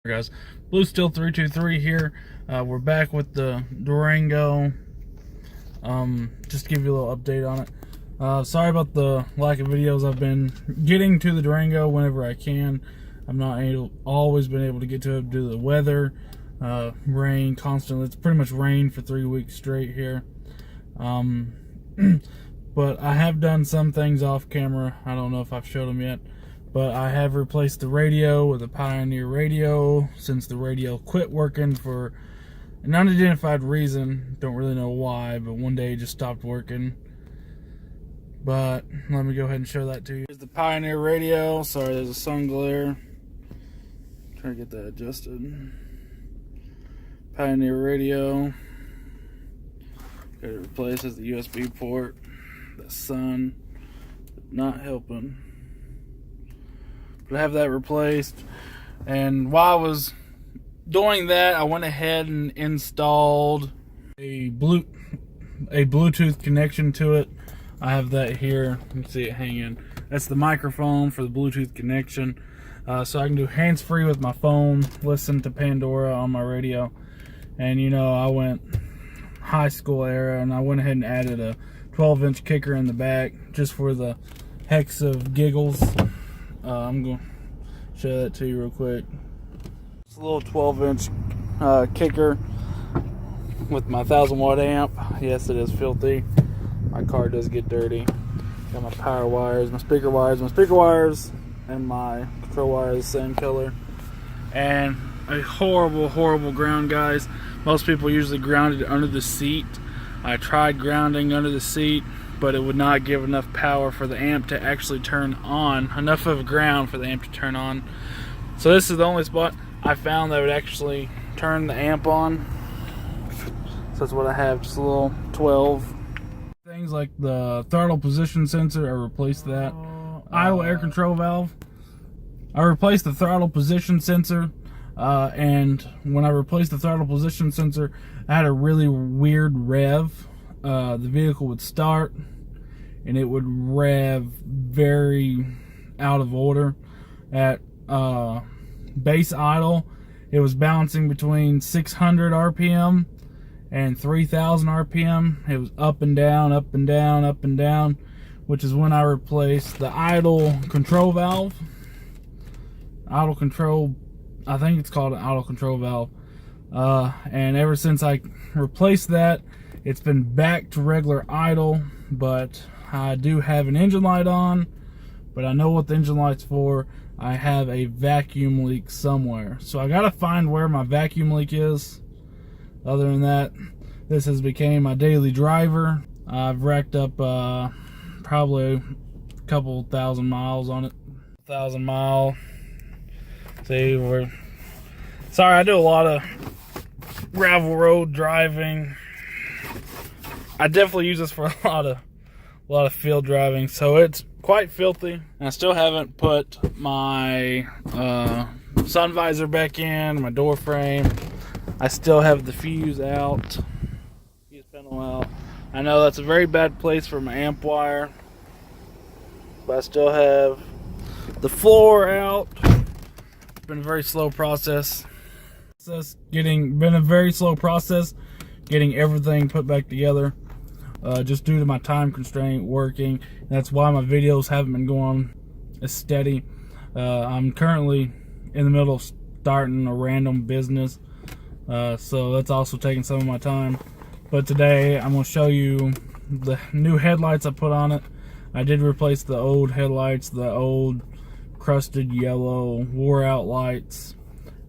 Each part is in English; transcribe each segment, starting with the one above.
Guys, Blue Steel 323 here. We're back with the Durango. Just to give you a little update on it. Sorry about the lack of videos. I've been getting to the Durango whenever I can. I'm not always been able to get to it due to the weather, rain constantly. It's pretty much rained for 3 weeks straight here. But I have done some things off camera. I don't know if I've showed them yet. But I have replaced the radio with a Pioneer radio since the radio quit working for an unidentified reason. Don't really know why, but one day it just stopped working. But let me go ahead and show that to you. Here's the Pioneer radio. Sorry, there's a sun glare. Try to get that adjusted. Pioneer radio. Got it replaced as the USB port. The sun not helping. But I have that replaced, and while I was doing that, I went ahead and installed a Bluetooth connection to it. I have that here. You can see it hanging. That's the microphone for the Bluetooth connection, so I can do hands-free with my phone, listen to Pandora on my radio. And you know, I went high school era, and I went ahead and added a 12-inch kicker in the back just for the heck of giggles. I'm going to show that to you real quick. It's a little 12-inch kicker with my 1000-watt amp. Yes, it is filthy. My car does get dirty. Got my power wires, my speaker wires, and my control wire is the same color. And a horrible ground, guys. Most people usually ground it under the seat. I tried grounding under the seat, but it would not give enough power for the amp to actually turn on, enough of a ground for the amp to turn on. So this is the only spot I found that would actually turn the amp on. So that's what I have, just a little 12. Things like the throttle position sensor, I replaced that. Idle air control valve, I replaced the throttle position sensor. And when I replaced the throttle position sensor, I had a really weird rev. The vehicle would start and it would rev very out of order. At base idle, it was bouncing between 600 RPM and 3000 RPM. It was up and down, up and down, up and down, which is when I replaced the idle control valve. Idle control, I think it's called an idle control valve. And ever since I replaced that, it's been back to regular idle. But I do have an engine light on, but I know what the engine light's for. I have a vacuum leak somewhere, so I gotta find where my vacuum leak is. Other than that, this has become my daily driver. I've racked up probably a couple thousand miles on it. 1,000 mile. See, sorry, I do a lot of gravel road driving. I definitely use this for a lot of field driving, so it's quite filthy. And I still haven't put my sun visor back in, my door frame. I still have the fuse out, fuse panel out. I know that's a very bad place for my amp wire, but I still have the floor out. It's been a very slow process. Been a very slow process getting everything put back together, just due to my time constraint working. That's why my videos haven't been going as steady. I'm currently in the middle of starting a random business, so that's also taking some of my time. But today I'm going to show you the new headlights I put on it. I did replace the old headlights, the old crusted yellow wore out lights,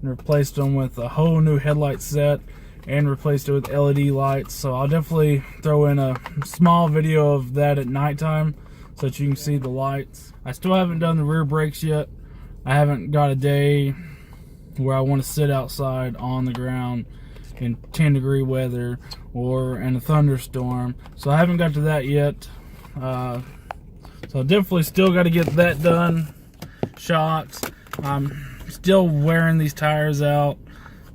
and replaced them with a whole new headlight set and replaced it with LED lights. So I'll definitely throw in a small video of that at nighttime so that you can see the lights. I still haven't done the rear brakes yet. I haven't got a day where I want to sit outside on the ground in 10-degree weather or in a thunderstorm, so I haven't got to that yet. So definitely still got to get that done. Shocks, I'm still wearing these tires out.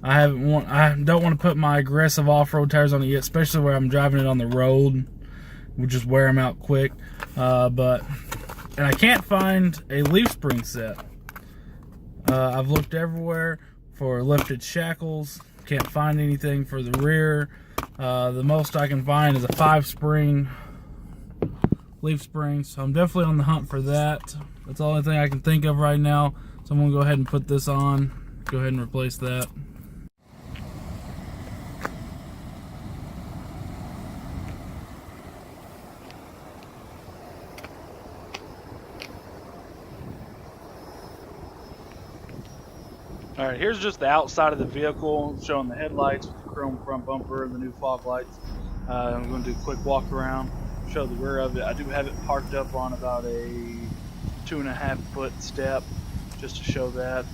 I don't want to put my aggressive off-road tires on it yet, especially where I'm driving it on the road. We'll just wear them out quick. And I can't find a leaf spring set. I've looked everywhere for lifted shackles. Can't find anything for the rear. The most I can find is a 5-spring leaf spring, so I'm definitely on the hunt for that. That's the only thing I can think of right now, so I'm going to go ahead and put this on, go ahead and replace that. Alright, here's just the outside of the vehicle, showing the headlights with the chrome front bumper and the new fog lights. I'm going to do a quick walk around, show the rear of it. I do have it parked up on about a 2.5-foot step, just to show that.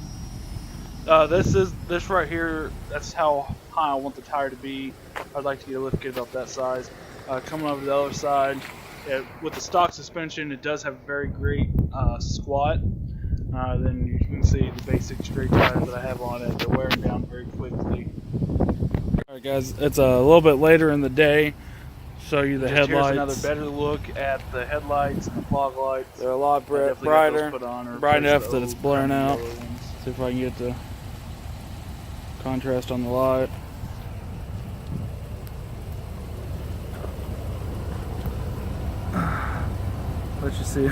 This right here, that's how high I want the tire to be. I'd like to get a lift kit about that size. Coming over the other side, with the stock suspension, it does have a very great squat. Then you can see the basic straight tires that I have on it. They're wearing down very quickly. Alright guys, it's a little bit later in the day. Show you the headlights. Here's another better look at the headlights and the fog lights. They're a lot brighter, bright enough that it's blurring out. See if I can get the contrast on the light. Let you see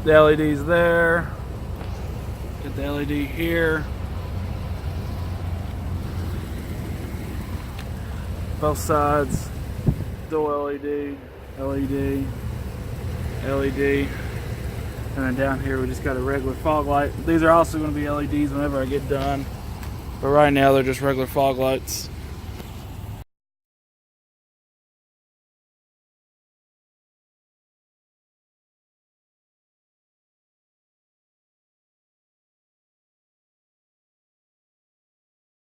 the LEDs there. Get the LED here. Both sides. Dual LED, LED, LED. And then down here we just got a regular fog light. These are also going to be LEDs whenever I get done. But right now they're just regular fog lights.